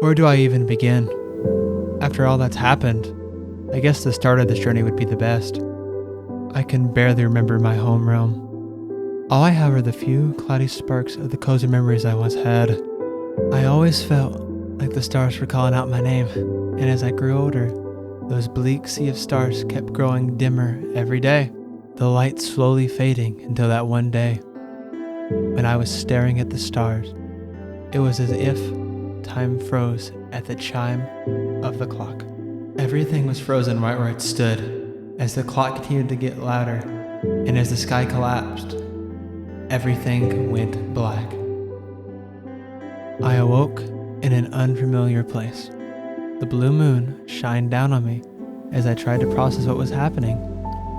Where do I even begin? After all that's happened, I guess the start of this journey would be the best. I can barely remember my home realm. All I have are the few cloudy sparks of the cozy memories I once had. I always felt like the stars were calling out my name, and as I grew older, those bleak sea of stars kept growing dimmer every day, the light slowly fading until that one day, when I was staring at the stars. It was as if time froze at the chime of the clock. Everything was frozen right where it stood, as the clock continued to get louder, and as the sky collapsed, everything went black. I awoke in an unfamiliar place. The blue moon shined down on me as I tried to process what was happening.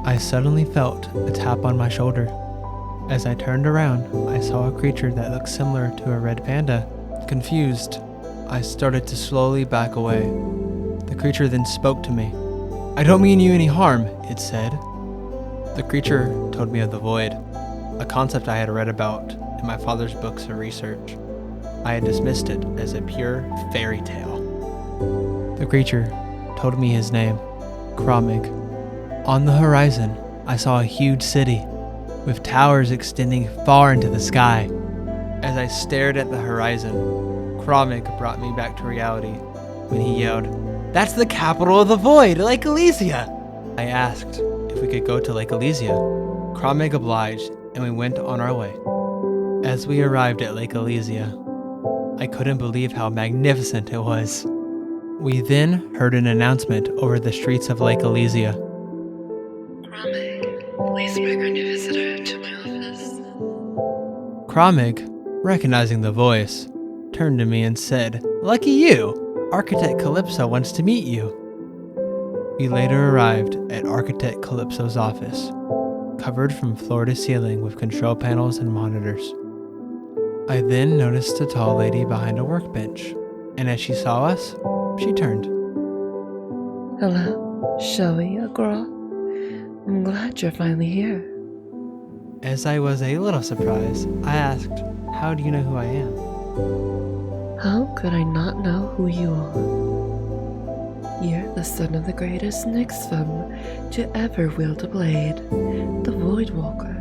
I suddenly felt a tap on my shoulder. As I turned around, I saw a creature that looked similar to a red panda. Confused, I started to slowly back away. The creature then spoke to me. "I don't mean you any harm," it said. The creature told me of the void, a concept I had read about in my father's books of research. I had dismissed it as a pure fairy tale. The creature told me his name, Kramig. On the horizon, I saw a huge city, with towers extending far into the sky. As I stared at the horizon, Kramig brought me back to reality when he yelled, "That's the capital of the void, Lake Elysia!" I asked if we could go to Lake Elysia. Kramig obliged, and we went on our way. As we arrived at Lake Elysia, I couldn't believe how magnificent it was. We then heard an announcement over the streets of Lake Elysia. Kramig, please bring our new visitor to my office. Kramig, recognizing the voice, turned to me and said, "Lucky you! Architect Calypso wants to meet you." We later arrived at Architect Calypso's office, covered from floor to ceiling with control panels and monitors. I then noticed a tall lady behind a workbench, and as she saw us, she turned. Hello, Showy, a girl. I'm glad you're finally here. As I was a little surprised, I asked, "How do you know who I am?" How could I not know who you are? You're the son of the greatest Nixfum to ever wield a blade, the Voidwalker.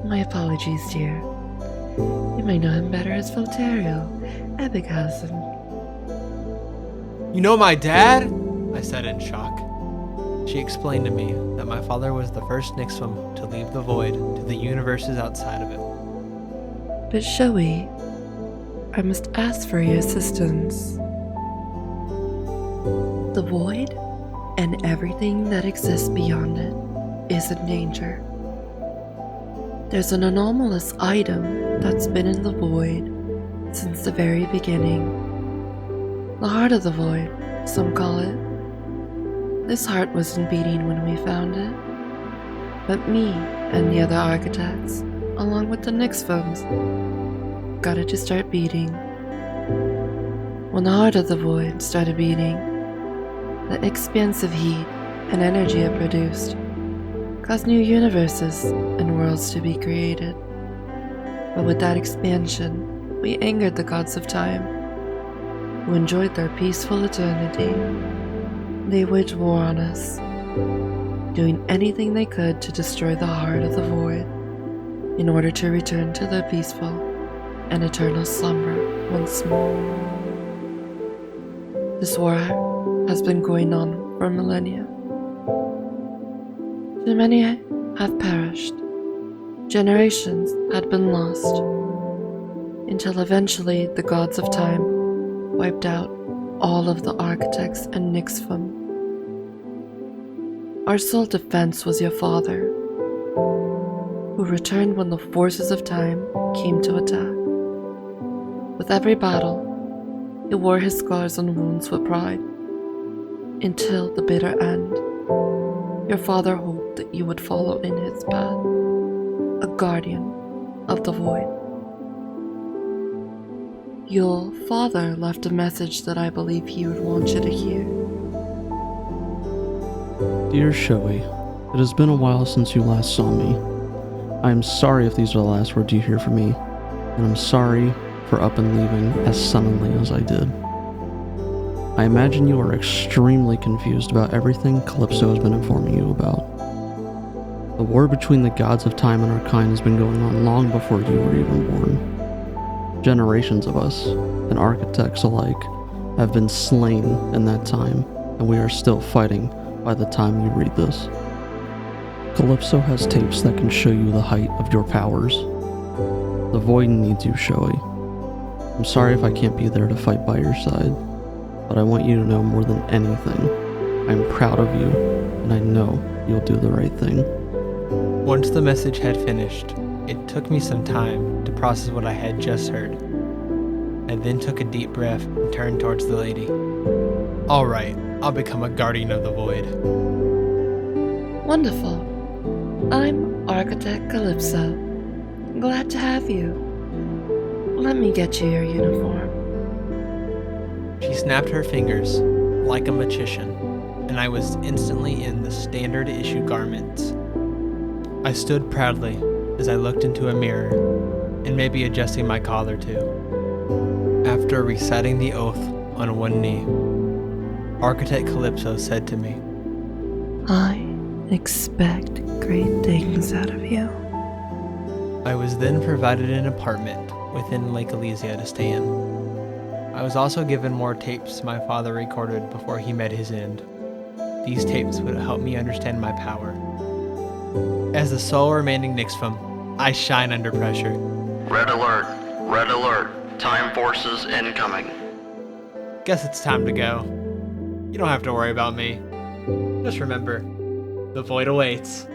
My apologies, dear. You may know him better as Valtariel Ebbighausen. "You know my dad?" I said in shock. She explained to me that my father was the first Nixfum to leave the void to the universes outside of it. But Showy, I must ask for your assistance. The void and everything that exists beyond it is in danger. There's an anomalous item that's been in the void since the very beginning. The heart of the void, some call it. This heart wasn't beating when we found it, but me and the other architects, along with the Nixfums, got it to start beating. When the heart of the void started beating, the expansive heat and energy it produced caused new universes and worlds to be created. But with that expansion, we angered the gods of time, who enjoyed their peaceful eternity. They waged war on us, doing anything they could to destroy the heart of the void in order to return to their peaceful and eternal slumber once more. This war has been going on for millennia. Too many have perished. Generations had been lost, until eventually the gods of time wiped out all of the architects and Nixfum. Our sole defense was your father, who returned when the forces of time came to attack. With every battle, he wore his scars and wounds with pride, until the bitter end. Your father hoped that you would follow in his path, a guardian of the void. Your father left a message that I believe he would want you to hear. Dear Showy, it has been a while since you last saw me. I am sorry if these are the last words you hear from me, and I'm sorry for up and leaving as suddenly as I did. I imagine you are extremely confused about everything Calypso has been informing you about. The war between the gods of time and our kind has been going on long before you were even born. Generations of us, and architects alike, have been slain in that time, and we are still fighting by the time you read this. Calypso has tapes that can show you the height of your powers. The Void needs you, Showy. I'm sorry if I can't be there to fight by your side, but I want you to know more than anything, I'm proud of you, and I know you'll do the right thing. Once the message had finished, it took me some time to process what I had just heard. I then took a deep breath and turned towards the lady. All right, I'll become a guardian of the Void. Wonderful. I'm Architect Calypso. Glad to have you. Let me get you your uniform. She snapped her fingers like a magician, and I was instantly in the standard issue garments. I stood proudly as I looked into a mirror and maybe adjusting my collar too. After reciting the oath on one knee, Architect Calypso said to me, I expect great things out of you. I was then provided an apartment within Lake Elysia to stay in. I was also given more tapes my father recorded before he met his end. These tapes would help me understand my power. As the sole remaining Nixfam, I shine under pressure. Red alert! Red alert! Time forces incoming. Guess it's time to go. You don't have to worry about me. Just remember, the Void awaits.